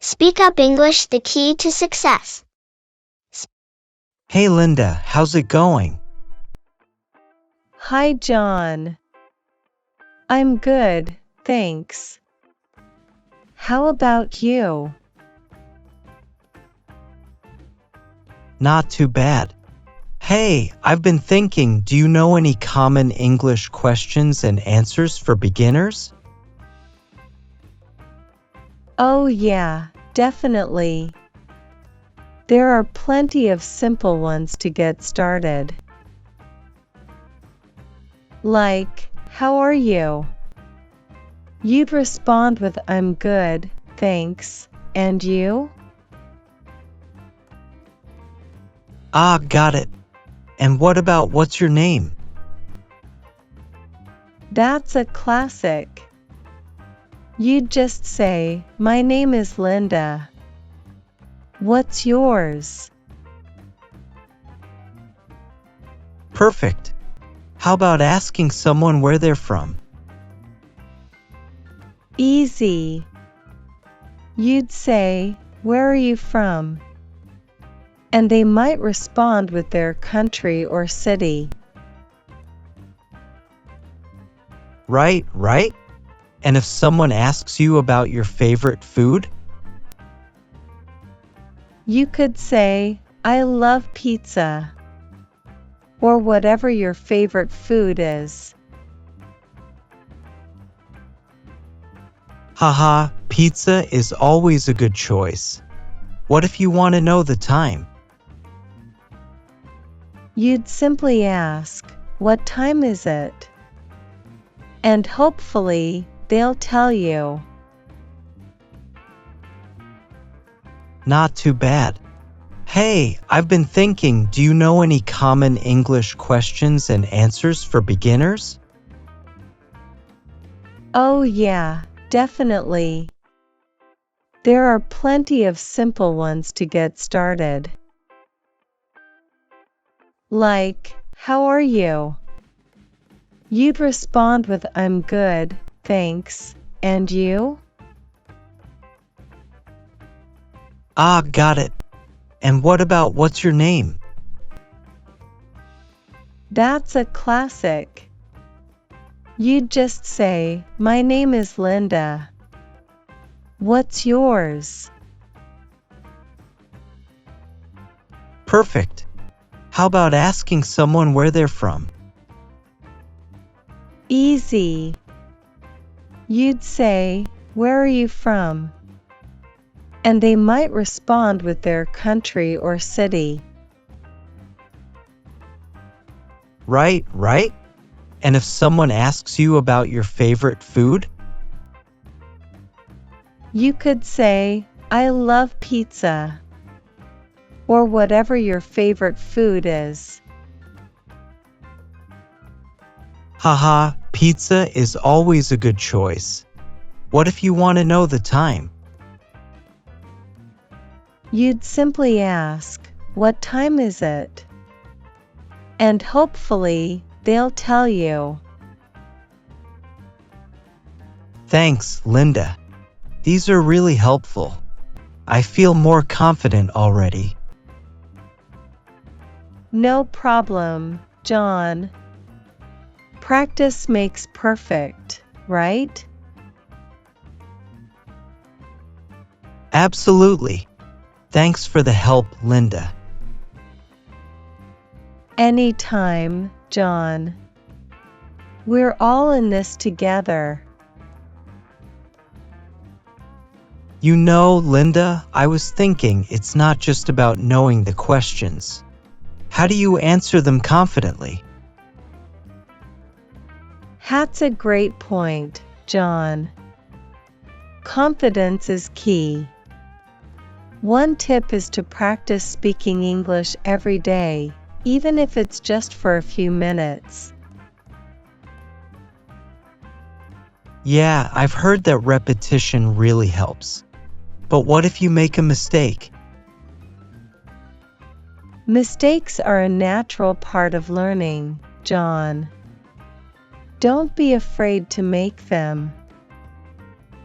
Speak Up English, the key to success. Hey Linda, how's it going? Hi, John. I'm good, thanks. How about you? Not too bad. Hey, I've been thinking, do you know any common English questions and answers for beginners? Oh yeah, definitely. There are plenty of simple ones to get started. Like, how are you? You'd respond with I'm good, thanks, and you? Ah, got it. And what about what's your name? That's a classic. You'd just say, my name is Linda. What's yours? Perfect. How about asking someone where they're from? Easy. You'd say, where are you from? And they might respond with their country or city. Right. And if someone asks you about your favorite food? You could say, I love pizza. Or whatever your favorite food is. Haha, pizza is always a good choice. What if you want to know the time? You'd simply ask, what time is it? And hopefully, they'll tell you. Not too bad. Hey, I've been thinking, do you know any common English questions and answers for beginners? Oh yeah, definitely. There are plenty of simple ones to get started. Like, how are you? You'd respond with I'm good, thanks, and you? Ah, got it. And what about what's your name? That's a classic. You'd just say, my name is Linda. What's yours? Perfect. How about asking someone where they're from? Easy. You'd say, where are you from? And they might respond with their country or city. Right. And if someone asks you about your favorite food? You could say, I love pizza. Or whatever your favorite food is. Haha, pizza is always a good choice. What if you want to know the time? You'd simply ask, what time is it? And hopefully, they'll tell you. Thanks, Linda. These are really helpful. I feel more confident already. No problem, John. Practice makes perfect, right? Absolutely. Thanks for the help, Linda. Anytime, John. We're all in this together. You know, Linda, I was thinking it's not just about knowing the questions. How do you answer them confidently? That's a great point, John. Confidence is key. One tip is to practice speaking English every day, even if it's just for a few minutes. Yeah, I've heard that repetition really helps. But what if you make a mistake? Mistakes are a natural part of learning, John. Don't be afraid to make them.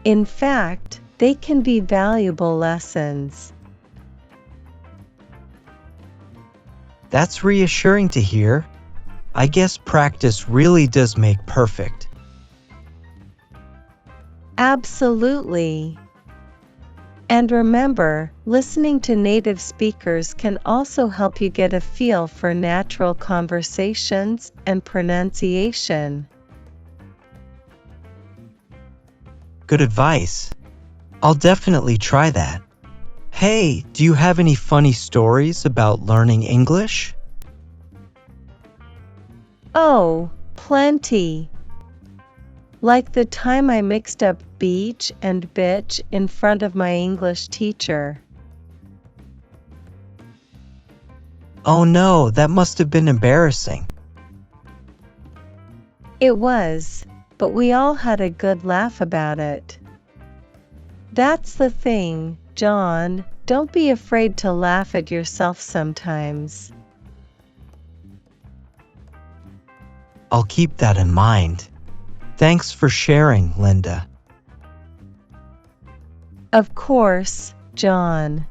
In fact, They can be valuable lessons. That's reassuring to hear. I guess practice really does make perfect. Absolutely. And remember, listening to native speakers can also help you get a feel for natural conversations and pronunciation. Good advice. I'll definitely try that. Hey, do you have any funny stories about learning English? Oh, plenty. Like the time I mixed up beach and bitch in front of my English teacher. Oh no, that must have been embarrassing. It was, but we all had a good laugh about it. That's the thing, John. Don't be afraid to laugh at yourself sometimes. I'll keep that in mind. Thanks for sharing, Linda. Of course, John.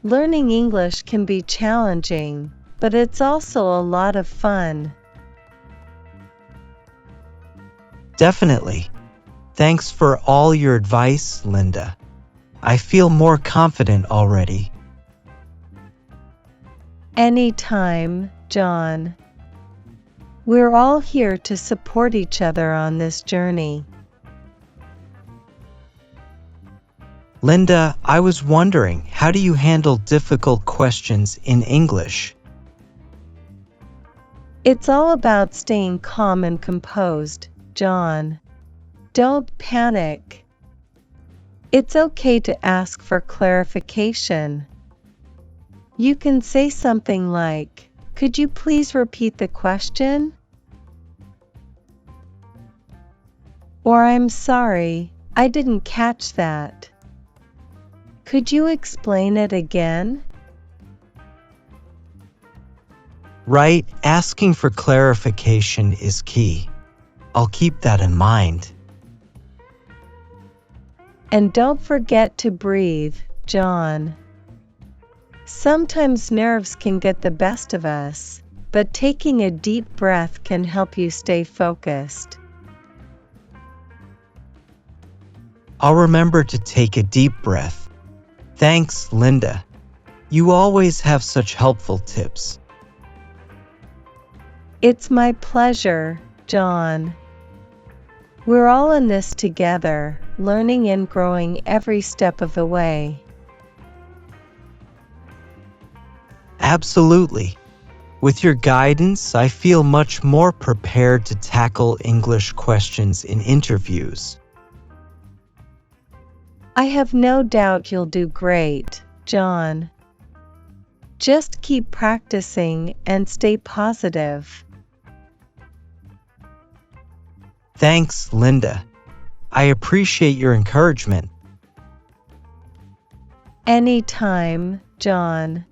Learning English can be challenging, but it's also a lot of fun. Definitely. Thanks for all your advice, Linda. I feel more confident already. Anytime, John. We're all here to support each other on this journey. Linda, I was wondering, how do you handle difficult questions in English? It's all about staying calm and composed, John. Don't panic. It's okay to ask for clarification. You can say something like, "Could you please repeat the question?" Or, "I'm sorry, I didn't catch that. Could you explain it again?" Right, asking for clarification is key. I'll keep that in mind. And don't forget to breathe, John. Sometimes nerves can get the best of us, but taking a deep breath can help you stay focused. I'll remember to take a deep breath. Thanks, Linda. You always have such helpful tips. It's my pleasure, John. We're all in this together, learning and growing every step of the way. Absolutely. With your guidance, I feel much more prepared to tackle English questions in interviews. I have no doubt you'll do great, John. Just keep practicing and stay positive. Thanks, Linda. I appreciate your encouragement. Anytime, John.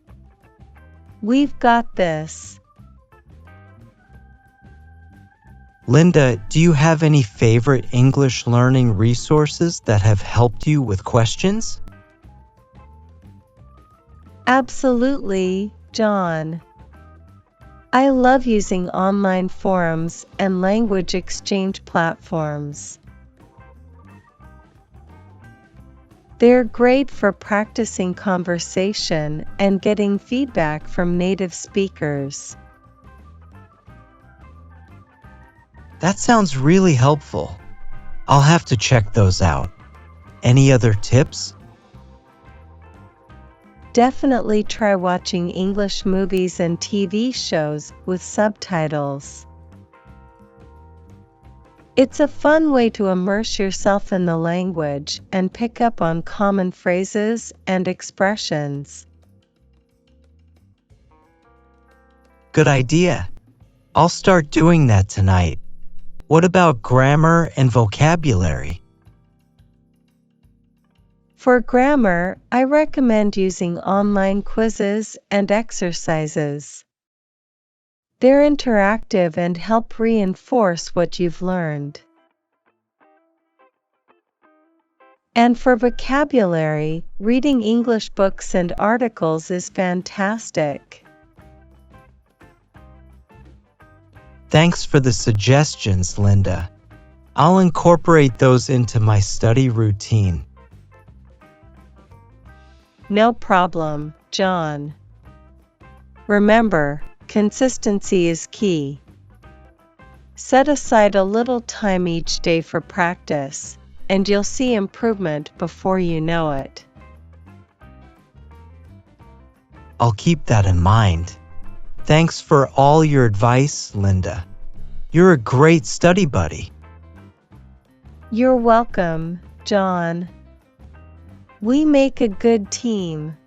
We've got this. Linda, do you have any favorite English learning resources that have helped you with questions? Absolutely, John. I love using online forums and language exchange platforms. They're great for practicing conversation and getting feedback from native speakers. That sounds really helpful. I'll have to check those out. Any other tips? Definitely try watching English movies and TV shows with subtitles. It's a fun way to immerse yourself in the language and pick up on common phrases and expressions. Good idea. I'll start doing that tonight. What about grammar and vocabulary? For grammar, I recommend using online quizzes and exercises. They're interactive and help reinforce what you've learned. And for vocabulary, reading English books and articles is fantastic. Thanks for the suggestions, Linda. I'll incorporate those into my study routine. No problem, John. Remember, consistency is key. Set aside a little time each day for practice, and you'll see improvement before you know it. I'll keep that in mind. Thanks for all your advice, Linda. You're a great study buddy. You're welcome, John. We make a good team.